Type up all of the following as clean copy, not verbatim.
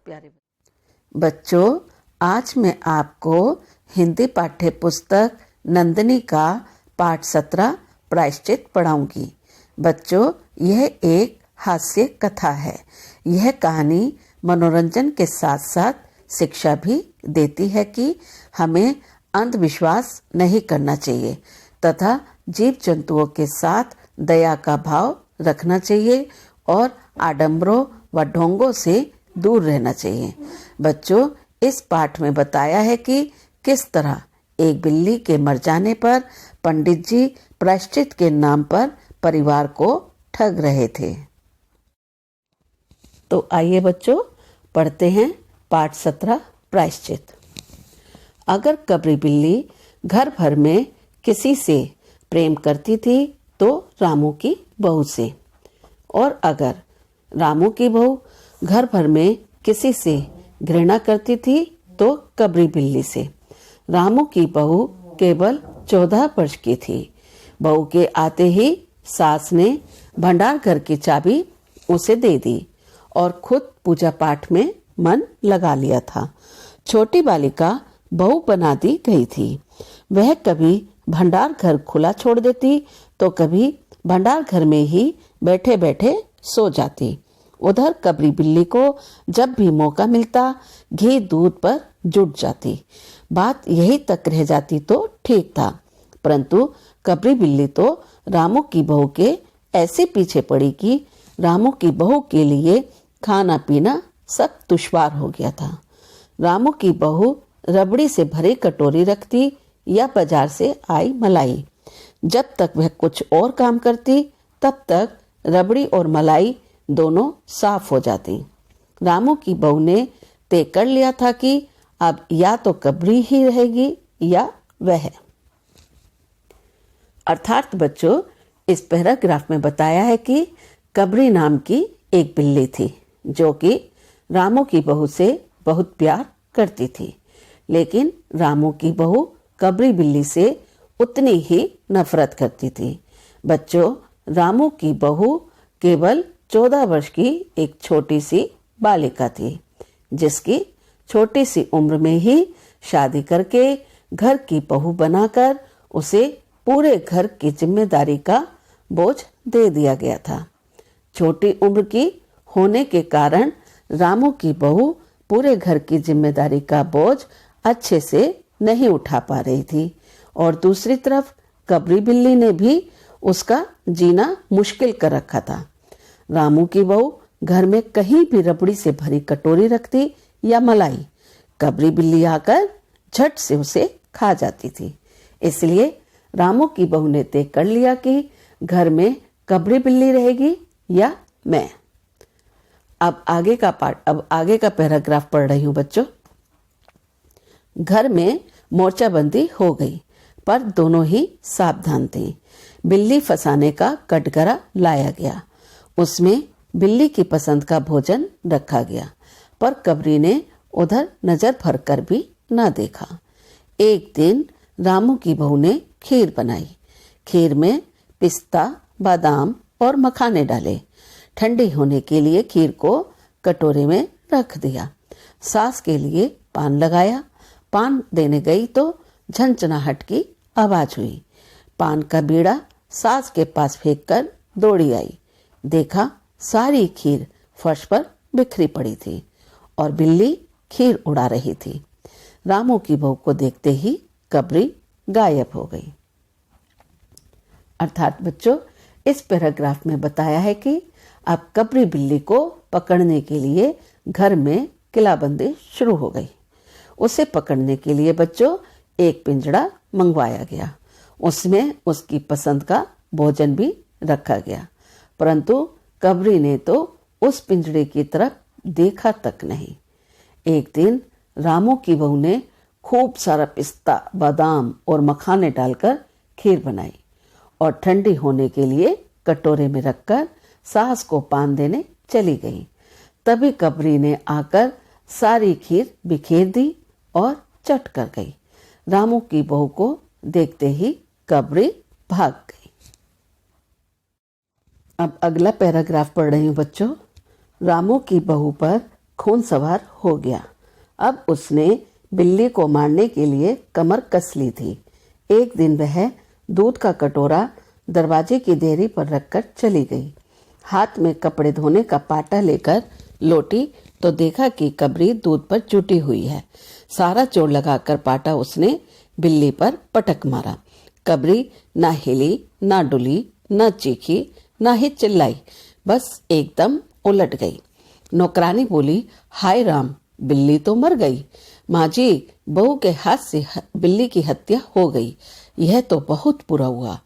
प्यारे बच्चों, आज मैं आपको हिंदी पाठ्य पुस्तक नंदिनी का पाठ 17 प्रायश्चित पढ़ाऊंगी। बच्चों, यह एक हास्य कथा है। यह कहानी मनोरंजन के साथ साथ शिक्षा भी देती है कि हमें अंधविश्वास नहीं करना चाहिए तथा जीव जंतुओं के साथ दया का भाव रखना चाहिए और आडंबरों व ढोंगों से दूर रहना चाहिए। बच्चों, इस पाठ में बताया है कि किस तरह एक बिल्ली के मर जाने पर पंडित जी प्रायश्चित के नाम पर परिवार को ठग रहे थे। तो आइए बच्चों, पढ़ते हैं पाठ 17 प्रायश्चित। अगर कबरी बिल्ली घर भर में किसी से प्रेम करती थी तो रामू की बहू से, और अगर रामू की बहू घर भर में किसी से घृणा करती थी तो कबरी बिल्ली से। रामू की बहू केवल 14 वर्ष की थी। बहू के आते ही सास ने भंडार घर की चाबी उसे दे दी और खुद पूजा पाठ में मन लगा लिया था। छोटी बालिका बहू बना दी गई थी। वह कभी भंडार घर खुला छोड़ देती तो कभी भंडार घर में ही बैठे बैठे सो जाती। उधर कबरी बिल्ली को जब भी मौका मिलता घी दूध पर जुट जाती। बात यही तक रह जाती तो ठीक था, परंतु कबरी बिल्ली तो रामू की बहू के ऐसे पीछे पड़ी कि रामू की बहू के लिए खाना पीना सब दुश्वार हो गया था। रामू की बहू रबड़ी से भरी कटोरी रखती या बाजार से आई मलाई। जब तक वह कुछ और काम करती तब तक रबड़ी और मलाई दोनों साफ हो जाती। रामू की बहू ने तय कर लिया था कि अब या तो कबरी ही रहेगी या वह। अर्थात बच्चों, इस पैराग्राफ में बताया है कि कबरी नाम की एक बिल्ली थी जो कि रामू की बहू से बहुत प्यार करती थी, लेकिन रामू की बहू कबरी बिल्ली से उतनी ही नफरत करती थी। बच्चों, रामू की बहू केवल 14 वर्ष की एक छोटी सी बालिका थी, जिसकी छोटी सी उम्र में ही शादी करके घर की बहू बनाकर उसे पूरे घर की जिम्मेदारी का बोझ दे दिया गया था। छोटी उम्र की होने के कारण रामू की बहू पूरे घर की जिम्मेदारी का बोझ अच्छे से नहीं उठा पा रही थी, और दूसरी तरफ कबरी बिल्ली ने भी उसका जीना मुश्किल कर रखा था। रामू की बहू घर में कहीं भी रबड़ी से भरी कटोरी रखती या मलाई, कबरी बिल्ली आकर झट से उसे खा जाती थी। इसलिए रामू की बहू ने तय कर लिया कि घर में कबरी बिल्ली रहेगी या मैं। अब आगे का पैराग्राफ पढ़ रही हूँ बच्चों। घर में मोर्चाबंदी हो गई, पर दोनों ही सावधान थे। बिल्ली फंसाने का कटघरा लाया गया। उसमें बिल्ली की पसंद का भोजन रखा गया, पर कबरी ने उधर नजर भर कर भी न देखा। एक दिन रामू की बहू ने खीर बनाई। खीर में पिस्ता, बादाम और मखाने डाले। ठंडी होने के लिए खीर को कटोरे में रख दिया। सास के लिए पान लगाया। पान देने गई तो झनझनाहट की आवाज हुई। पान का बीड़ा सास के पास फेंककर दौड़ी आई। देखा, सारी खीर फर्श पर बिखरी पड़ी थी और बिल्ली खीर उड़ा रही थी। रामू की बहू को देखते ही कबरी गायब हो गई। अर्थात बच्चों, इस पैराग्राफ में बताया है कि अब कबरी बिल्ली को पकड़ने के लिए घर में किलाबंदी शुरू हो गई। उसे पकड़ने के लिए बच्चों एक पिंजड़ा मंगवाया गया। उसमें उसकी पसंद का भोजन भी रखा गया, परंतु कबरी ने तो उस पिंजड़े की तरफ देखा तक नहीं। एक दिन रामू की बहू ने खूब सारा पिस्ता, बादाम और मखाने डालकर खीर बनाई और ठंडी होने के लिए कटोरे में रखकर सास को पान देने चली गई। तभी कबरी ने आकर सारी खीर बिखेर दी और चट कर गई। रामू की बहू को देखते ही कबरी भाग गई। अब अगला पैराग्राफ पढ़ रही हूँ बच्चों। रामू की बहू पर खून सवार हो गया। अब उसने बिल्ली को मारने के लिए कमर कस ली थी। एक दिन वह दूध का कटोरा दरवाजे की देहरी पर रखकर चली गई। हाथ में कपड़े धोने का पाटा लेकर लौटी तो देखा कि कबरी दूध पर जुटी हुई है। सारा जोर लगाकर पाटा उसने बिल्ली पर पटक मारा। कबरी ना हिली, ना डुली, ना चीखी, ना ही चिल्लाई, बस एकदम उलट गई। नौकरानी बोली, हाय राम, बिल्ली तो मर गई। माँ जी, बहू के हाथ से बिल्ली की हत्या हो गई, यह तो बहुत बुरा हुआ।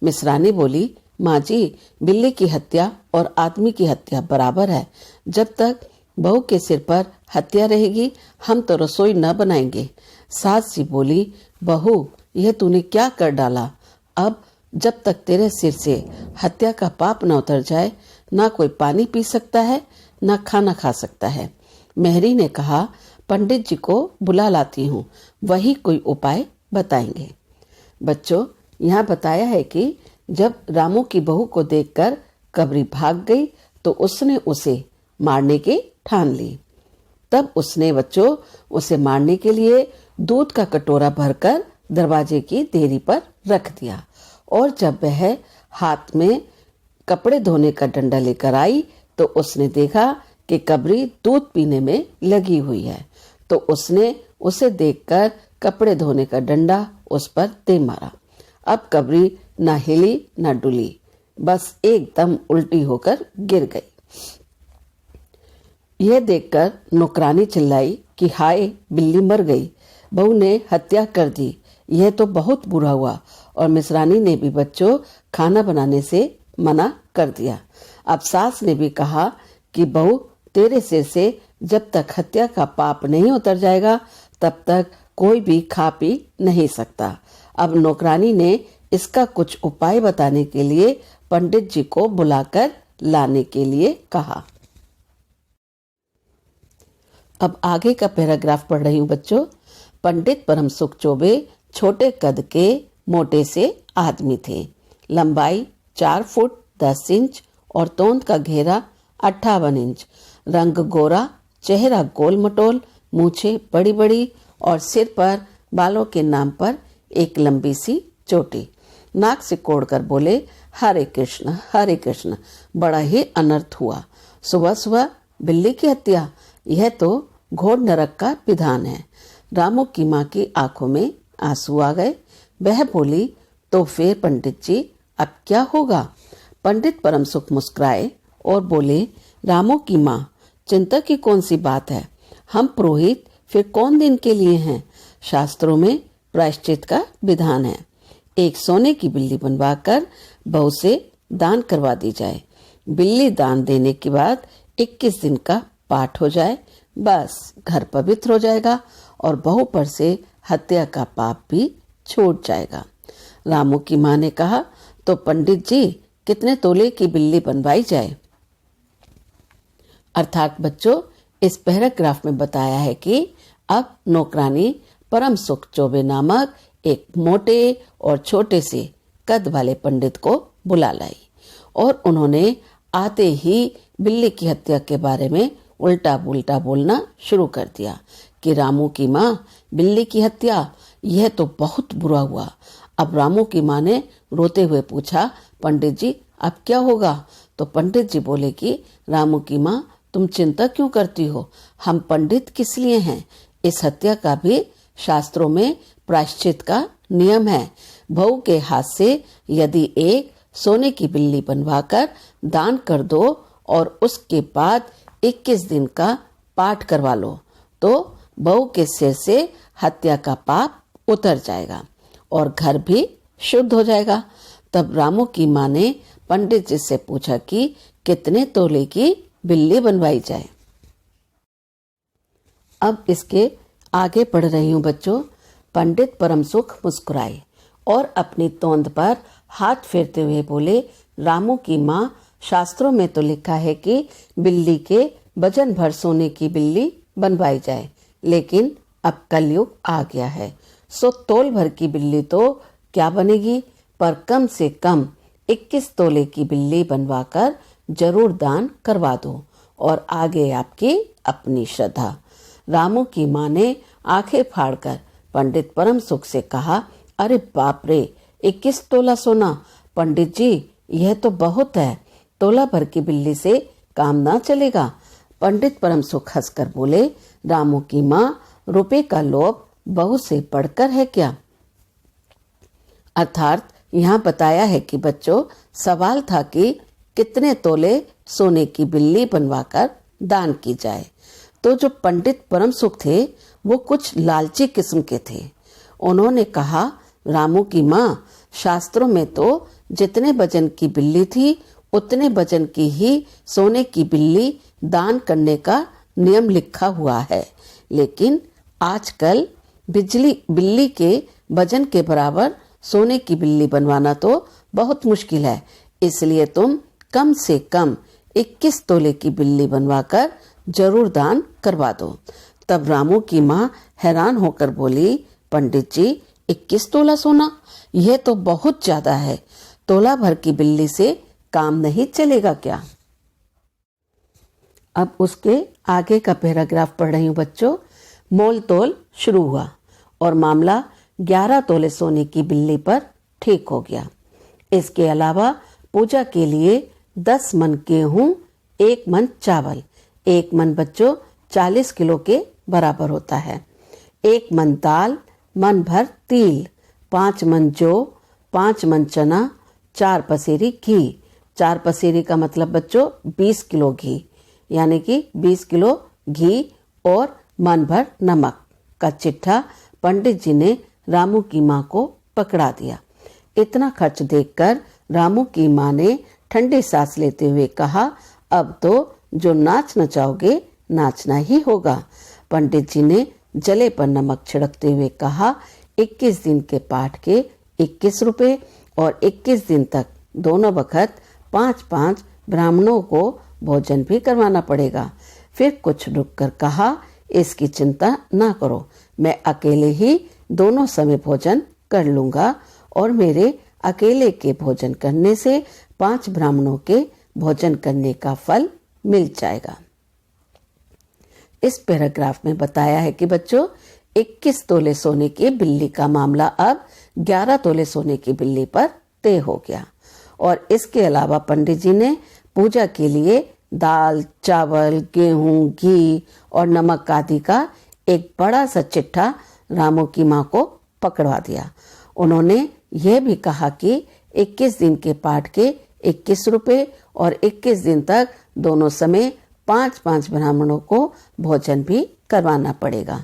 मिसरानी बोली, माँ जी, बिल्ली की हत्या और आदमी की हत्या बराबर है। जब तक बहू के सिर पर हत्या रहेगी हम तो रसोई न बनाएंगे। सास जी बोली, बहू, यह तूने क्या कर डाला। अब जब तक तेरे सिर से हत्या का पाप न उतर जाए ना कोई पानी पी सकता है ना खाना खा सकता है। मेहरी ने कहा, पंडित जी को बुला लाती हूँ, वही कोई उपाय बताएंगे। बच्चों, यहाँ बताया है कि जब रामू की बहू को देखकर कबरी भाग गई तो उसने उसे मारने की ठान ली। तब उसने बच्चों उसे मारने के लिए दूध का कटोरा भरकर दरवाजे की देहरी पर रख दिया और जब वह हाथ में कपड़े धोने का डंडा लेकर आई तो उसने देखा कि कबरी दूध पीने में लगी हुई है। तो उसने उसे देखकर कपड़े धोने का डंडा उस पर दे मारा। अब कबरी ना हिली ना डुली, बस एकदम उल्टी होकर गिर गई। यह देखकर नौकरानी चिल्लाई कि हाय, बिल्ली मर गई, बहू ने हत्या कर दी, यह तो बहुत बुरा हुआ। और मिसरानी ने भी बच्चों खाना बनाने से मना कर दिया। अब सास ने भी कहा कि बहू, तेरे सिर से जब तक हत्या का पाप नहीं उतर जाएगा तब तक कोई भी खा पी नहीं सकता। अब नौकरानी ने इसका कुछ उपाय बताने के लिए पंडित जी को बुलाकर लाने के लिए कहा। अब आगे का पैराग्राफ पढ़ रही हूँ बच्चों। पंडित परमसुख चौबे छोटे कद के मोटे से आदमी थे। लंबाई 4 फुट 10 इंच और तोंद का घेरा 58 इंच। रंग गोरा, चेहरा गोल मटोल, मूछें बड़ी बड़ी और सिर पर बालों के नाम पर एक लंबी सी चोटी। नाक से कोड़कर बोले, हरे कृष्ण हरे कृष्ण। बड़ा ही अनर्थ हुआ। सुबह सुबह बिल्ली की हत्या, यह तो घोर नरक का विधान है। रामू की माँ की आंखों में आंसू आ गए। वह बोली, तो फिर पंडित जी अब क्या होगा। पंडित परमसुख मुस्कुराए और बोले, रामू की माँ, चिंता की कौन सी बात है। हम पुरोहित फिर कौन दिन के लिए हैं। शास्त्रों में प्रायश्चित का विधान है। एक सोने की बिल्ली बनवाकर बहू से दान करवा दी जाए। बिल्ली दान देने के बाद 21 दिन का पाठ हो जाए, बस घर पवित्र हो जाएगा और बहू पर से हत्या का पाप भी छूट जाएगा। रामू की माँ ने कहा, तो पंडित जी कितने तोले की बिल्ली बनवाई जाए। अर्थात बच्चों, इस पैराग्राफ में बताया है कि अब नौकरानी परमसुख चौबे नामक एक मोटे और छोटे से कद वाले पंडित को बुला लाई और उन्होंने आते ही बिल्ली की हत्या के बारे में उल्टा पुल्टा बोलना शुरू कर दिया कि रामू की माँ, बिल्ली की हत्या, यह तो बहुत बुरा हुआ। अब रामू की माँ ने रोते हुए पूछा, पंडित जी अब क्या होगा। तो पंडित जी बोले कि रामू की माँ, तुम चिंता क्यों करती हो, हम पंडित किस लिए हैं। इस हत्या का भी शास्त्रों में प्रायश्चित का नियम है। बहू के हाथ से यदि एक सोने की बिल्ली बनवाकर दान कर दो और उसके बाद 21 दिन का पाठ करवा लो तो बहू के सिर से हत्या का पाप उतर जाएगा और घर भी शुद्ध हो जाएगा। तब रामू की माँ ने पंडित जी से पूछा कि कितने तोले की बिल्ली बनवाई जाए। अब इसके आगे पढ़ रही हूँ बच्चों। पंडित परमसुख मुस्कुराए और अपनी तोंद पर हाथ फेरते हुए बोले, रामू की माँ, शास्त्रों में तो लिखा है कि बिल्ली के वजन भर सोने की बिल्ली बनवाई जाए, लेकिन अब कलयुग आ गया है, सो तोल भर की बिल्ली तो क्या बनेगी, पर कम से कम 21 तोले की बिल्ली बनवाकर जरूर दान करवा दो और आगे आपकी अपनी श्रद्धा। रामू की माँ ने आंखें फाड़कर पंडित परम सुख से कहा, अरे बाप रे, 21 तोला सोना! पंडित जी, यह तो बहुत है। तोला भर की बिल्ली से काम ना चलेगा। पंडित परम सुख हंसकर बोले, रामू की माँ, रुपए का लोभ बहू से बढ़कर है क्या? अर्थात यहाँ बताया है कि बच्चों, सवाल था कि कितने तोले सोने की बिल्ली बनवाकर दान की जाए। तो जो पंडित परम सुख थे वो कुछ लालची किस्म के थे। उन्होंने कहा, रामू की माँ, शास्त्रों में तो जितने वजन की बिल्ली थी उतने वजन की ही सोने की बिल्ली दान करने का नियम लिखा हुआ है, लेकिन आजकल बिल्ली के वजन के बराबर सोने की बिल्ली बनवाना तो बहुत मुश्किल है। इसलिए तुम कम से कम 21 तोले की बिल्ली बनवाकर जरूर दान करवा दो। तब रामू की माँ हैरान होकर बोली, पंडित जी, 21 तोला सोना? यह तो बहुत ज्यादा है। तोला भर की बिल्ली से काम नहीं चलेगा क्या? अब उसके आगे का पैराग्राफ पढ़ रही हूँ बच्चों। मोल तोल शुरू हुआ और मामला 11 तोले सोने की बिल्ली पर ठीक हो गया। इसके अलावा पूजा के लिए 10 मन गेहूं, 1 मन चावल, 1 मन बच्चों 40 किलो के बराबर होता है, 1 मन दाल, मन भर तिल, 5 मन जौ, 5 मन चना, 4 पसेरी घी। 4 पसेरी का मतलब बच्चों 20 किलो घी, यानी कि 20 किलो घी और मन भर नमक का चिट्ठा पंडित जी ने रामू की माँ को पकड़ा दिया। इतना खर्च देखकर रामू की माँ ने ठंडी सांस लेते हुए कहा, अब तो जो नाच नचाओगे नाचना ही होगा। पंडित जी ने जले पर नमक छिड़कते हुए कहा, 21 दिन के पाठ के 21 रुपए और 21 दिन तक दोनों वक्त 5-5 ब्राह्मणों को भोजन भी करवाना पड़ेगा। फिर कुछ रुककर कहा, इसकी चिंता ना करो, मैं अकेले ही दोनों समय भोजन कर लूंगा और मेरे अकेले के भोजन करने से 5 ब्राह्मणों के भोजन करने का फल मिल जाएगा। इस पैराग्राफ में बताया है कि बच्चों, 21 तोले सोने की बिल्ली का मामला अब 11 तोले सोने की बिल्ली पर तय हो गया और इसके अलावा पंडित जी ने पूजा के लिए दाल, चावल, गेहूं, घी और नमक आदि का एक बड़ा सा चिट्ठा रामू की माँ को पकड़वा दिया। उन्होंने यह भी कहा कि 21 दिन के पाठ के 21 रुपए और 21 दिन तक दोनों समय 5-5 ब्राह्मणों को भोजन भी करवाना पड़ेगा।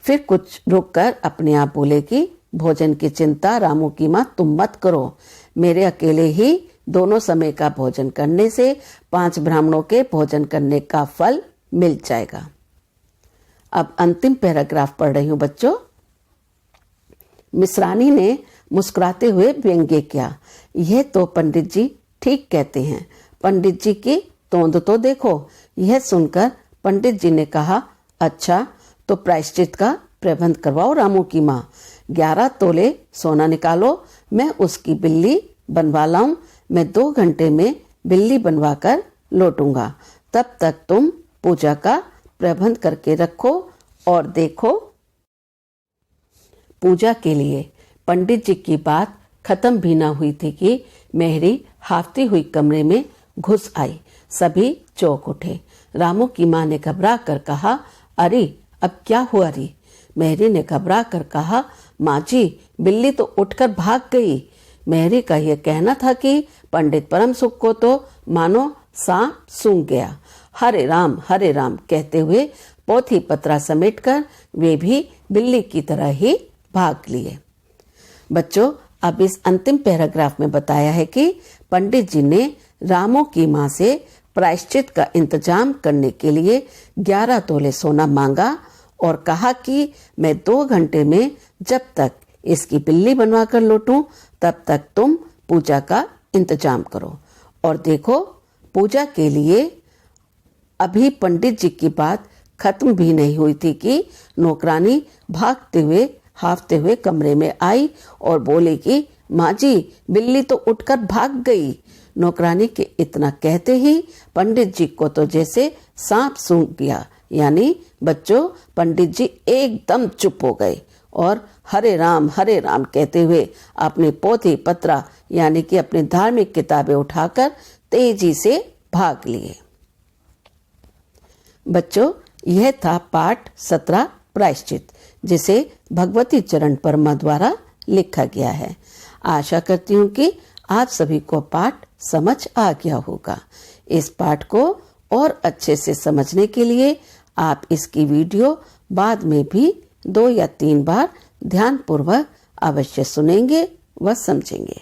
फिर कुछ रुककर अपने आप बोले कि भोजन की चिंता रामू की माँ तुम मत करो, मेरे अकेले ही दोनों समय का भोजन करने से 5 ब्राह्मणों के भोजन करने का फल मिल जाएगा। अब अंतिम पैराग्राफ पढ़ रही हूँ बच्चों। मिश्रानी ने मुस्कुराते हुए व्यंग्य किया, यह तो पंडित जी ठीक कहते हैं, पंडित जी की तोंद तो देखो। यह सुनकर पंडित जी ने कहा, अच्छा तो प्रायश्चित का प्रबंध करवाओ रामू की माँ, 11 तोले सोना निकालो, मैं उसकी बिल्ली बनवा लाऊं। मैं 2 घंटे में बिल्ली बनवाकर लौटूंगा, तब तक तुम पूजा का प्रबंध करके रखो और देखो। पूजा के लिए पंडित जी की बात खत्म भी ना हुई थी कि मेहरी हाफती हुई कमरे में घुस आई। सभी चौंक उठे। रामू की माँ ने घबरा कर कहा, अरे अब क्या हुआ री? मेहरी ने घबरा कर कहा, माँ जी, बिल्ली तो उठकर भाग गई। मेहरी का यह कहना था कि पंडित परम सुख को तो मानो सांप सूंघ गया। हरे राम कहते हुए पोथी पत्रा समेटकर वे भी बिल्ली की तरह ही भाग लिए। बच्चों, अब इस अंतिम पैराग्राफ में बताया है कि पंडित जी ने रामू की माँ से प्रायश्चित का इंतजाम करने के लिए 11 तोले सोना मांगा और कहा कि मैं 2 घंटे में जब तक इसकी बिल्ली बनवाकर लौटूं तब तक तुम पूजा का इंतजाम करो। और देखो, पूजा के लिए अभी पंडित जी की बात खत्म भी नहीं हुई थी कि नौकरानी भागते हुए हाफते हुए कमरे में आई और बोली कि माँ जी, बिल्ली तो उठकर भाग गई। नौकरानी के इतना कहते ही पंडित जी को तो जैसे सांप सूंघ गया, यानी बच्चों पंडित जी एकदम चुप हो गए और हरे राम कहते हुए अपनी पोथी पत्रा यानी कि अपनी धार्मिक किताबें उठाकर तेजी से भाग लिए। बच्चों, यह था पाठ 17 प्रायश्चित, जिसे भगवती चरण परमा द्वारा लिखा गया है। आशा करती हूँ कि आप सभी को पाठ समझ आ गया होगा। इस पाठ को और अच्छे से समझने के लिए आप इसकी वीडियो बाद में भी 2 या 3 बार ध्यानपूर्वक अवश्य सुनेंगे व समझेंगे।